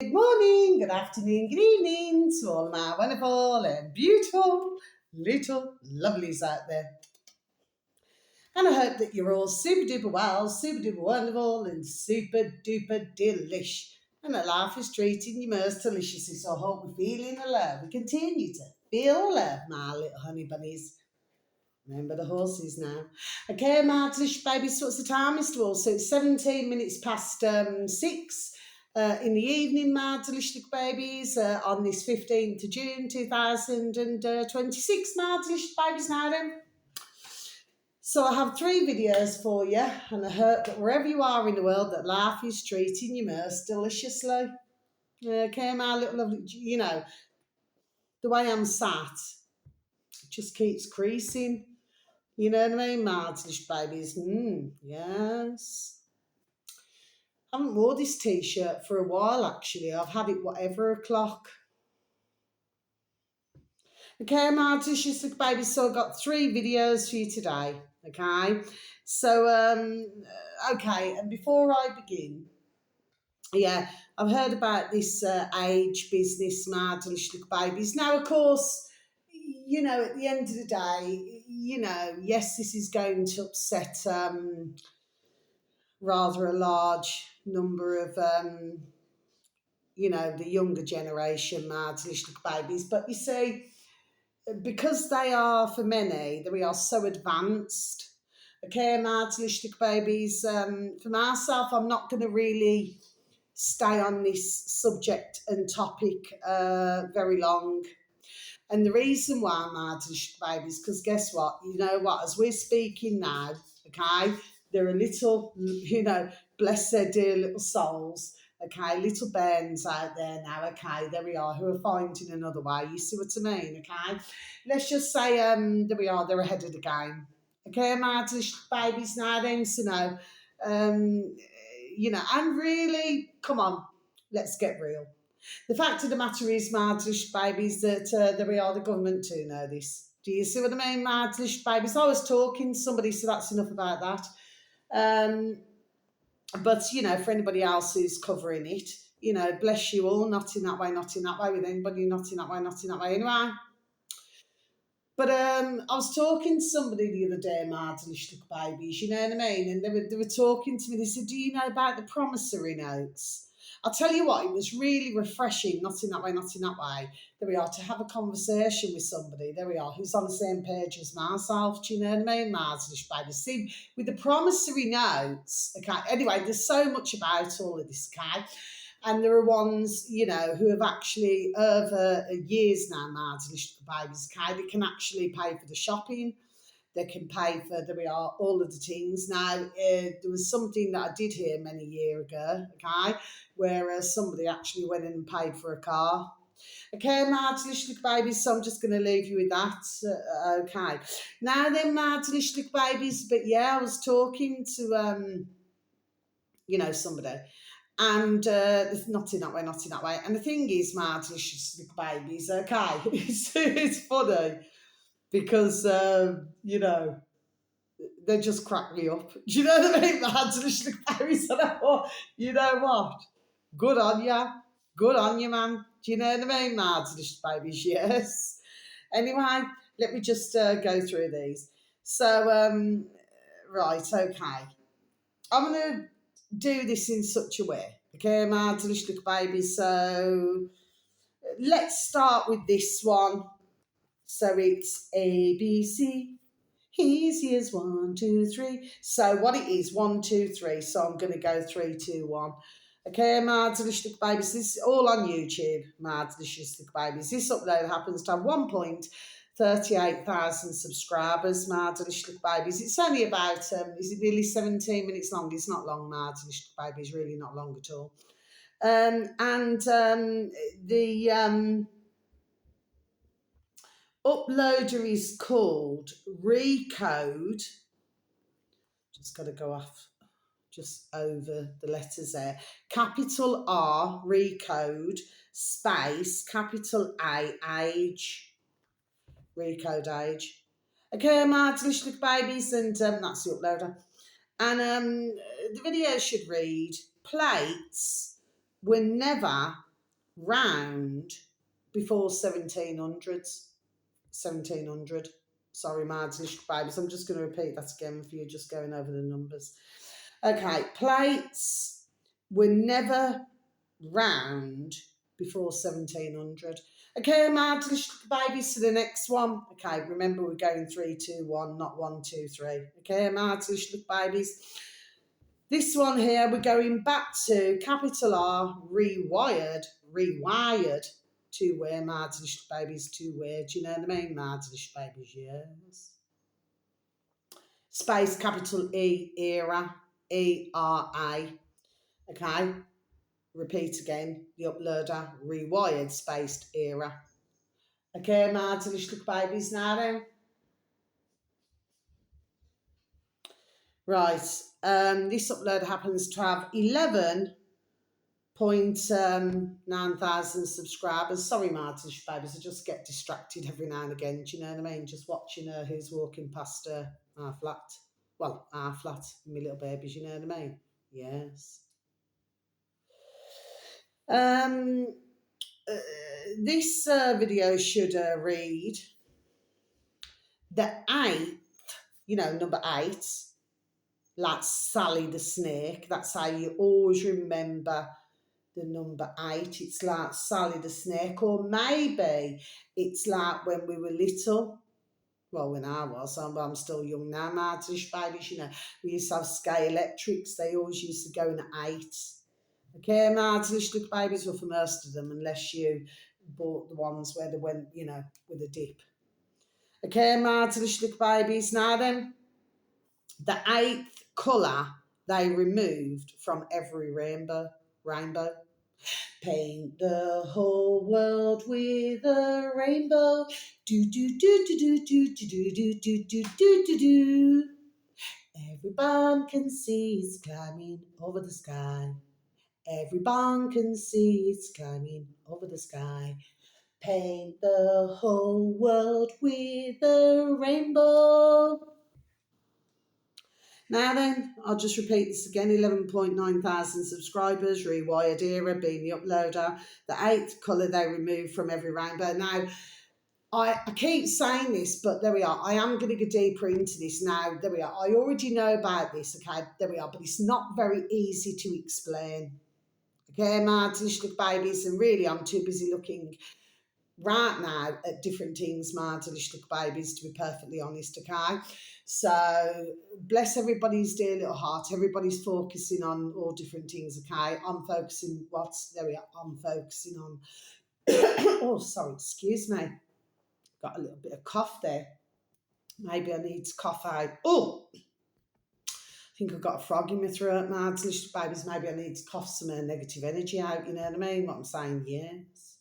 Good morning, good afternoon, good evening to all my wonderful and beautiful little lovelies out there. And I hope that you're all super duper well, super duper wonderful, and super duper delish. And that life is treating you most deliciously. So I hope we're feeling alive. We continue to feel alive, my little honey bunnies. Remember the horses now. Okay, my delish babies, what's the time, Mr. Wall? So it's 17 minutes past 6 in the evening, my delicious babies, on this 15th of June 2026, my delicious babies now then. So I have three videos for you, and I hope that wherever you are in the world, that life is treating you most deliciously. Okay, my little lovely, the way I'm sat, it just keeps creasing. You know what I mean, my delicious babies? Yes. I haven't wore this t-shirt for a while, actually. I've had it whatever o'clock. Okay, my delicious little baby. So I've got three videos for you today. Okay. So okay, and before I begin, yeah, I've heard about this age business, my delicious little babies. Now, of course, at the end of the day, yes, this is going to upset rather a large number of the younger generation, my delicious little babies. But you see, because they are, for many, that we are so advanced. Okay, my delicious babies. For myself, I'm not going to really stay on this subject and topic very long. And the reason why, my delicious babies, because guess what? You know what? As we're speaking now, okay, there are little, bless their dear little souls. Okay, little bairns out there now, okay, there we are, who are finding another way. You see what I mean, okay? Let's just say, there we are, they're ahead of the game. Okay, my babies now then, so no, um, and really, come on, let's get real. The fact of the matter is, Mardish babies, that there we are, the government too know this. Do you see what I mean, Mardish babies? I was talking to somebody, so that's enough about that. But for anybody else who's covering it, bless you all, not in that way, not in that way with anybody, not in that way, not in that way. Anyway, but I was talking to somebody the other day, Martin, little babies, you know what I mean? And they were talking to me. They said, "Do you know about the promissory notes?" I'll tell you what, it was really refreshing, not in that way, not in that way. There we are, to have a conversation with somebody, there we are, who's on the same page as myself. Do you know what I mean, Martin, little babies? See, with the promissory notes, okay, anyway, there's so much about all of this, okay? And there are ones, who have actually, over years now, Martin, babies, okay, they can actually pay for the shopping. They can pay for, there we are, all of the things. Now, there was something that I did hear many years ago, okay, where somebody actually went in and paid for a car. Okay, Martin, little babies, so I'm just going to leave you with that. Okay. Now then, Martin, little babies, but yeah, I was talking to, somebody. And not in that way, not in that way. And the thing is, my delicious little babies, okay, it's funny because, they just crack me up. Do you know what I mean? My delicious little babies, and I thought, you know what? Good on ya. Good on you, man. Do you know what I mean, my delicious babies? Yes. Anyway, let me just go through these. So, right, okay. I'm going to do this in such a way. Okay, my delicious little baby. So let's start with this one. So it's A, B, C. Easy as 1, 2, 3. So what it is, 1, 2, 3. So I'm going to go 3, 2, 1. Okay, my delicious little babies. This is all on YouTube, my delicious little babies. This upload happens to have 1.38,000 subscribers, my delicious little babies. It's only about, is it nearly 17 minutes long? It's not long, my delicious little babies, really not long at all. The uploader is called Recode. Just got to go off just over the letters there. Capital R, Recode, space, capital A, age, Recode age. Okay, my delicious little babies, and that's the uploader. And the video should read, plates were never round before 1700s. 1700. Sorry, Mads, babies. I'm just going to repeat that again for you, just going over the numbers. Okay, plates were never round before 1700. Okay, Mads, babies, to the next one. Okay, remember we're going 3, 2, 1, not 1, 2, 3. Okay, Mads, babies. This one here, we're going back to capital R, rewired, two-way, Mads, babies, two-way. Do you know what I mean, Mads, babies? Yes. Space, capital E, era, E-R-A. Okay, repeat again, the uploader, rewired, spaced, era. Okay, Mads, babies, now then. Right, this upload happens to have 11,900 subscribers. Sorry, Martin babies, I just get distracted every now and again. Do you know what I mean? Just watching her who's walking past our flat. Well, our flat, my little babies, you know what I mean? Yes. This video should read the 8th, number 8, like Sally the snake. That's how you always remember the number 8. It's like Sally the snake, or maybe it's like when we were little. Well, when I was, I'm still young now, Martish babies, we used to have Sky Electrics. They always used to go in at 8. Okay, Martish babies, were for most of them, unless you bought the ones where they went, with a dip. Okay, Martish babies, now then, the 8th colour they removed from every rainbow. Paint the whole world with a rainbow. Do do do do do do do do do do do do do. Every barn can see it's climbing over the sky. Every barn can see it's climbing over the sky. Paint the whole world with a rainbow. Now then, I'll just repeat this again. 11,900 subscribers, rewired era being the uploader. The 8th colour they removed from every rainbow. Now, I keep saying this, but there we are. I am going to go deeper into this now. There we are. I already know about this, okay? There we are. But it's not very easy to explain. Okay, my delicious babies, and really I'm too busy looking right now at different things, my delicious babies, to be perfectly honest, okay? So bless everybody's dear little heart. Everybody's focusing on all different things, okay? I'm focusing, I'm focusing on, oh, sorry, excuse me. Got a little bit of cough there. Maybe I need to cough out. Oh, I think I've got a frog in my throat, my delicious babies. Maybe I need to cough some negative energy out, you know what I mean? What I'm saying, yes.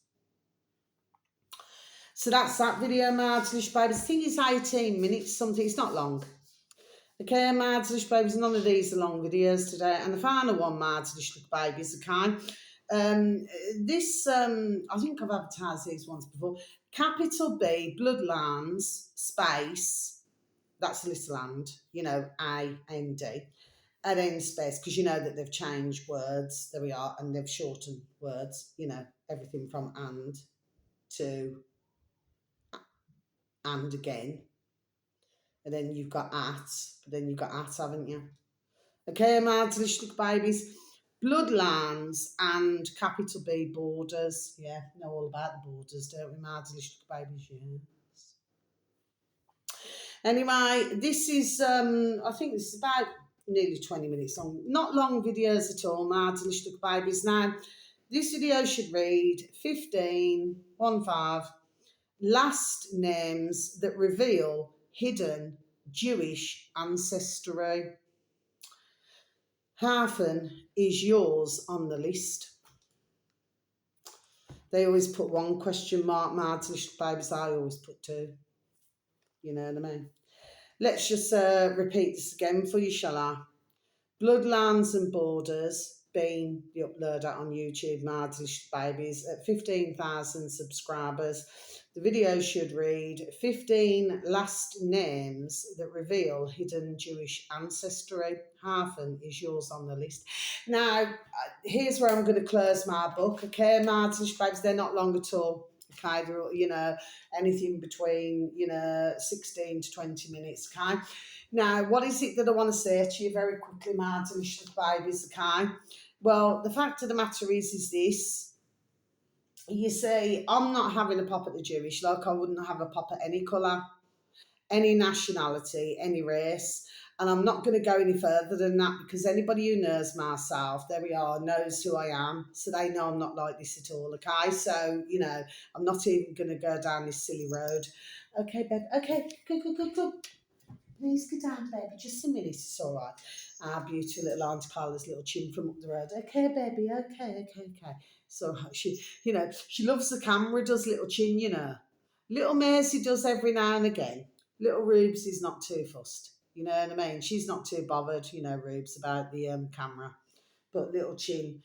So that's that video, my delicious babies. I think it's 18 minutes, something. It's not long. Okay, my delicious babies. None of these are long videos today. And the final one, my delicious babies, okay? I think I've advertised these once before. Capital B, Bloodlands, space, that's Little Land, A-N-D, and then space, because you know that they've changed words, there we are, and they've shortened words, everything from and to and again. And then you've got at, haven't you? Okay, my delicious babies. Bloodlands and capital B, borders. Yeah, know all about the borders, don't we, my delicious babies? Yes. Anyway, this is, I think this is about nearly 20 minutes long. Not long videos at all, my delicious babies. Now, this video should read 15 last names that reveal hidden Jewish ancestry. Hyphen is yours on the list. They always put one question mark, my delicious babies. I always put 2. You know what I mean? Let's just repeat this again for you, shall I? Bloodlands and borders, been the uploader on YouTube, Mardish Babies, at 15,000 subscribers. The video should read 15 last names that reveal hidden Jewish ancestry. Hafen is yours on the list. Now, here's where I'm going to close my book. Okay, Mardish Babies, they're not long at all. Okay, they're, anything between, 16 to 20 minutes. Okay. Now, what is it that I want to say to you very quickly, Martin, babies, okay? Well, the fact of the matter is this. You see, I'm not having a pop at the Jewish like I wouldn't have a pop at any colour, any nationality, any race. And I'm not going to go any further than that because anybody who knows myself, there we are, knows who I am. So they know I'm not like this at all, okay? So, I'm not even going to go down this silly road. Okay, babe. Okay, go. Please get down, baby. Just a minute, it's all right. Our beautiful little Auntie Carla's little chin from up the road. Okay, baby, okay. So she loves the camera, does little chin, Little Maisie does every now and again. Little Rubes is not too fussed, you know what I mean? She's not too bothered, Rubes, about the camera. But little Chin,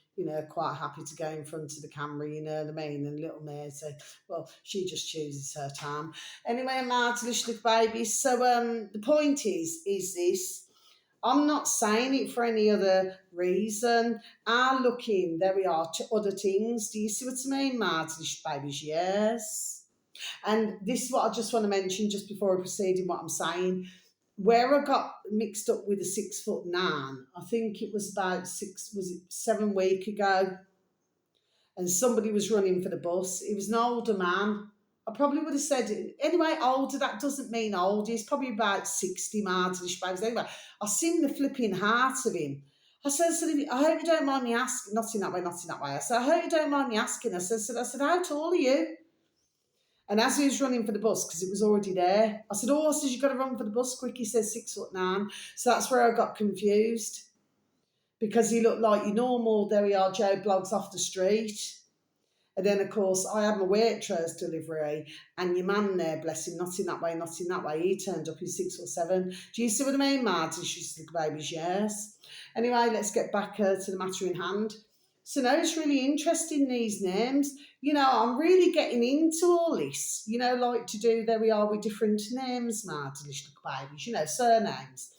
quite happy to go in front of the camera, you know what I mean? And little Maisie, well, she just chooses her time. Anyway, Martin, little baby. So the point is this. I'm not saying it for any other reason. I'm looking, there we are, to other things. Do you see what I mean, Martin, little babies? Yes. And this is what I just want to mention just before I proceed in what I'm saying. Where I got mixed up with a 6'9", I think it was about 7 weeks ago, and somebody was running for the bus. It was an older man. I probably would have said, anyway, older, that doesn't mean old. He's probably about 60 martinish babes. Anyway, I seen the flipping heart of him. I said, I hope you don't mind me asking, not in that way. I said, I hope you don't mind me asking. I said, how tall are you? And as he was running for the bus, because it was already there, I said, I said, you've got to run for the bus quick. He says 6'9". So that's where I got confused. Because he looked like your normal, there we are, Joe Blogs off the street. And then, of course, I had my Waitrose delivery, and your man there, bless him, not in that way. He turned up, he's 6'7". Do you see what I mean, Martin? She's like babies, yes. Anyway, let's get back to the matter in hand. So now it's really interesting, these names. I'm really getting into all this, like to do, there we are, with different names, Martin, babies, surnames.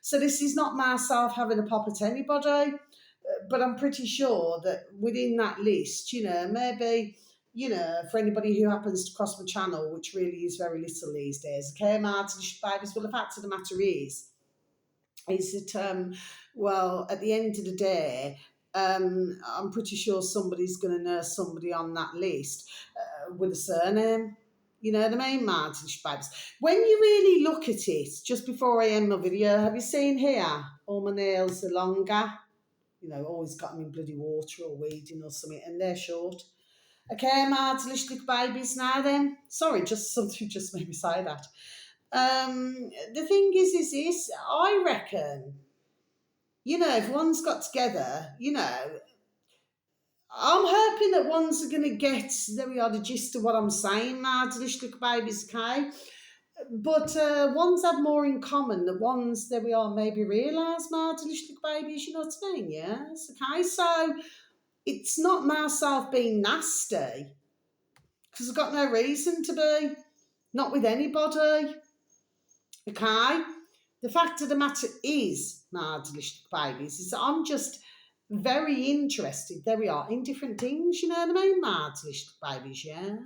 So this is not myself having a pop at anybody, but I'm pretty sure that within that list, maybe, for anybody who happens to cross my channel, which really is very little these days, okay, Martin, babies, well, the fact of the matter is that, at the end of the day, I'm pretty sure somebody's going to know somebody on that list with a surname. You know what I mean, Martin Babs? When you really look at it, just before I end my video, have you seen here? All my nails are longer. Always got them in bloody water or weeding or something, and they're short. Okay, Martin babies now then. Sorry, just something just made me say that. The thing is this, I reckon, if one's got together, I'm hoping that ones are going to get, there we are, the gist of what I'm saying, Martin babies, okay? But ones have more in common. The ones, there we are, maybe realise, Martin babies, you know what I mean, yes? Okay, so it's not myself being nasty, because I've got no reason to be, not with anybody, okay? The fact of the matter is, my delicious babies, is that I'm just very interested, there we are, in different things, you know what I mean, my delicious babies, yes.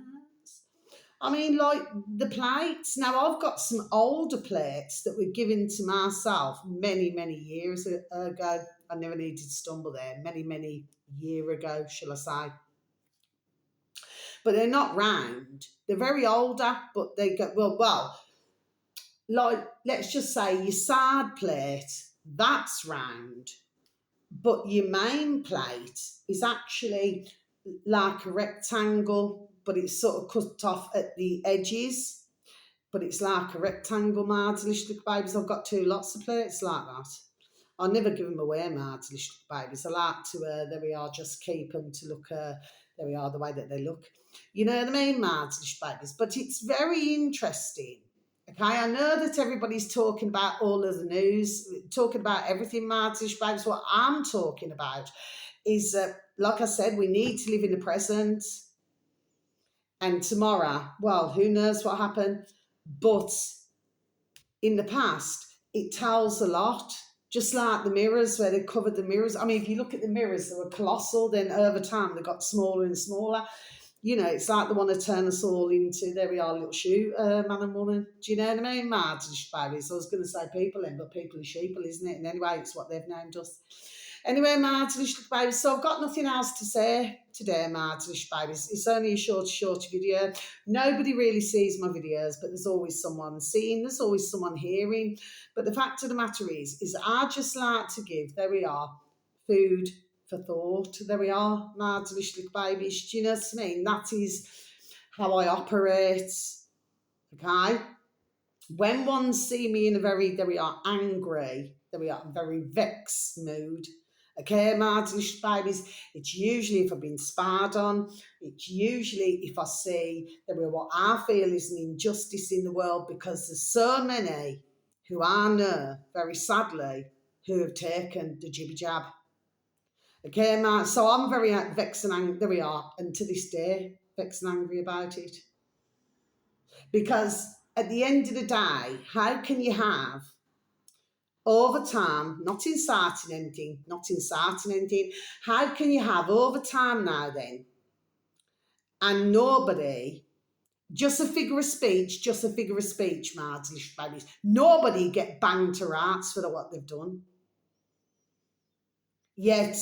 I mean, like the plates. Now, I've got some older plates that were given to myself many, many years ago. I never needed to stumble there. Many, many years ago, shall I say. But they're not round. They're very older, but they go, well, like, let's just say your side plate, that's round, but your main plate is actually like a rectangle, but it's sort of cut off at the edges, but it's like a rectangle, my delicious babies. I've got 2 lots of plates like that. I'll never give them away, my delicious babies. I like to, there we are, just keep them to look, there we are, the way that they look. You know what I mean, my delicious babies? But it's very interesting. Okay, I know that everybody's talking about all of the news, talking about everything, Martish babes. What I'm talking about is that, like I said, we need to live in the present. And tomorrow, well, who knows what happened? But in the past, it tells a lot. Just like the mirrors, where they covered the mirrors. I mean, if you look at the mirrors, they were colossal. Then over time, they got smaller and smaller. You know, it's like they want to turn us all into, there we are, little shoe man and woman. Do you know what I mean? Mad babies. I was going to say people then, but people are sheeple, isn't it? And anyway, it's what they've named us. Anyway, my little babies. So I've got nothing else to say today, my little babies. It's only a short video. Nobody really sees my videos, but there's always someone seeing. There's always someone hearing. But the fact of the matter is I just like to give, there we are, food for thought. There we are, my little babies. Do you know what I mean? That is how I operate. Okay? When one see me in a very, there we are, angry, there we are, very vexed mood, okay, my little babies, it's usually if I've been spied on, it's usually if I see that what I feel is an injustice in the world, because there's so many who I know, very sadly, who have taken the jibby jab. Okay, so I'm very vexed and angry, there we are, and to this day, vexed and angry about it. Because at the end of the day, how can you have overtime, not inciting anything, how can you have overtime now then, and nobody, just a figure of speech, my babies, nobody get banged to rats for what they've done. Yet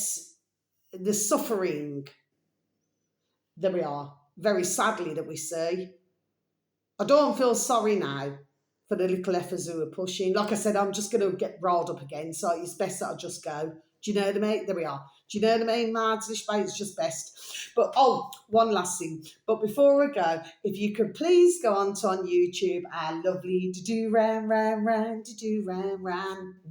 the suffering, there we are, very sadly, that we see. I don't feel sorry now for the little effers who are pushing. Like I said, I'm just going to get rolled up again, so it's best that I just go. Do you know what I mean? There we are. Do you know what I mean, Mads? This is just best. But, one last thing. But before I go, if you could please go on YouTube, our lovely do-ran,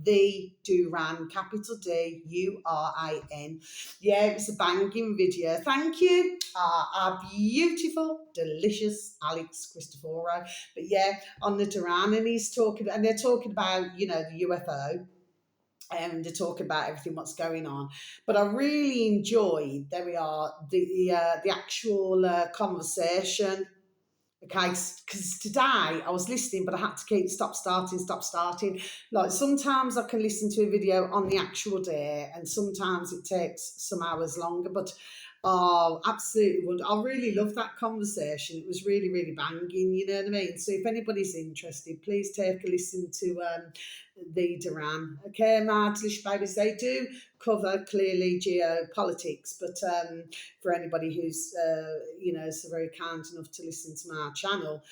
the do-ran, capital D, U-R-I-N. Yeah, it was a banging video. Thank you, our beautiful, delicious Alex Cristoforo. But yeah, on the Duran, and they're talking about, the UFO. And they're talking about everything what's going on, but I really enjoyed, there we are, the actual conversation. Okay, because today I was listening, but I had to keep stop starting. Like sometimes I can listen to a video on the actual day, and sometimes it takes some hours longer. But absolutely would. I really love that conversation. It was really, really banging. You know what I mean? So if anybody's interested, please take a listen to the Duran. Okay, my Delish babies, they do cover clearly geopolitics, but for anybody who's so very kind enough to listen to my channel,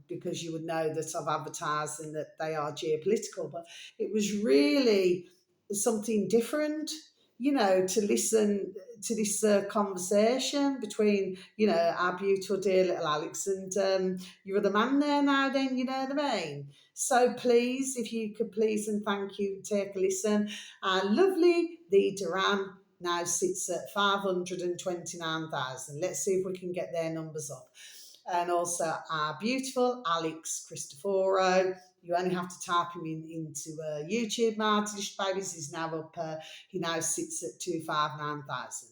because you would know that I've advertised and that they are geopolitical, but it was really something different, to listen to this conversation between, our beautiful dear little Alex and your other man there now then, you know what I mean? So please, if you could please and thank you, take a listen. Our lovely the Duran now sits at 529,000. Let's see if we can get their numbers up. And also our beautiful Alex Cristoforo. You only have to type him into YouTube. Martish Babies is now up. He now sits at 259,000.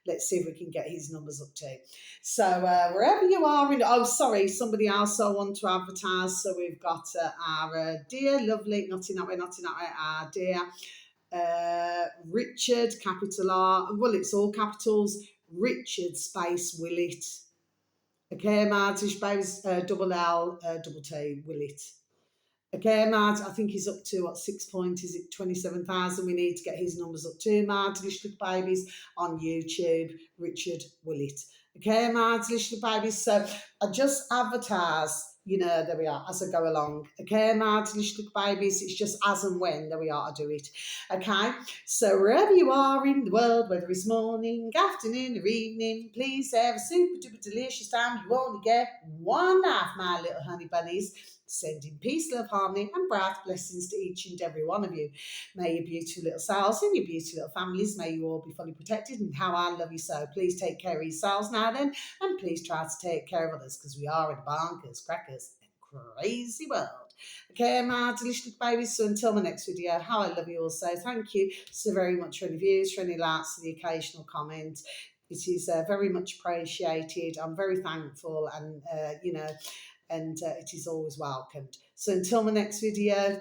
Let's see if we can get his numbers up too. So wherever you are somebody else I want to advertise. So we've got our dear, lovely, not in that way, our dear Richard, capital R. Well, it's all capitals. Richard space Willett. Okay, Martish Babies, double L, double T, Willett. Okay, Mad, I think he's up to, 6 point, is it 27,000? We need to get his numbers up too, Mad, Little Babies on YouTube, Richard Willett. Okay, Mad, Little Babies. So I just advertise, there we are, as I go along. Okay, Mad, Little Babies, it's just as and when, there we are, I do it. Okay, so wherever you are in the world, whether it's morning, afternoon or evening, please have a super duper delicious time. You only get one life, my little honey bunnies. Sending peace, love, harmony, and bright blessings to each and every one of you. May your beautiful little selves and your beautiful little families, may you all be fully protected, and how I love you so. Please take care of yourselves now then, and please try to take care of others, because we are in a bonkers, crackers, and crazy world. Okay, my delicious babies. So until my next video, how I love you all. So thank you so very much for any views, for any likes, for the occasional comment. It is very much appreciated. I'm very thankful, and and it is always welcomed. So until my next video,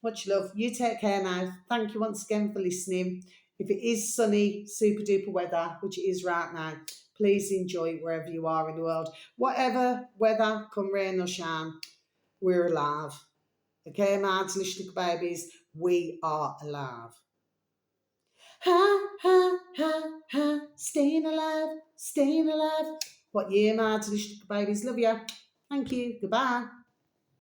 much love. You take care now. Thank you once again for listening. If it is sunny, super duper weather, which it is right now, please enjoy it wherever you are in the world. Whatever weather, come rain or shine, we're alive. Okay, my delicious little babies, we are alive. Ha, ha, ha, ha, staying alive, staying alive. What year, my delicious little babies? Love you. Thank you. Goodbye.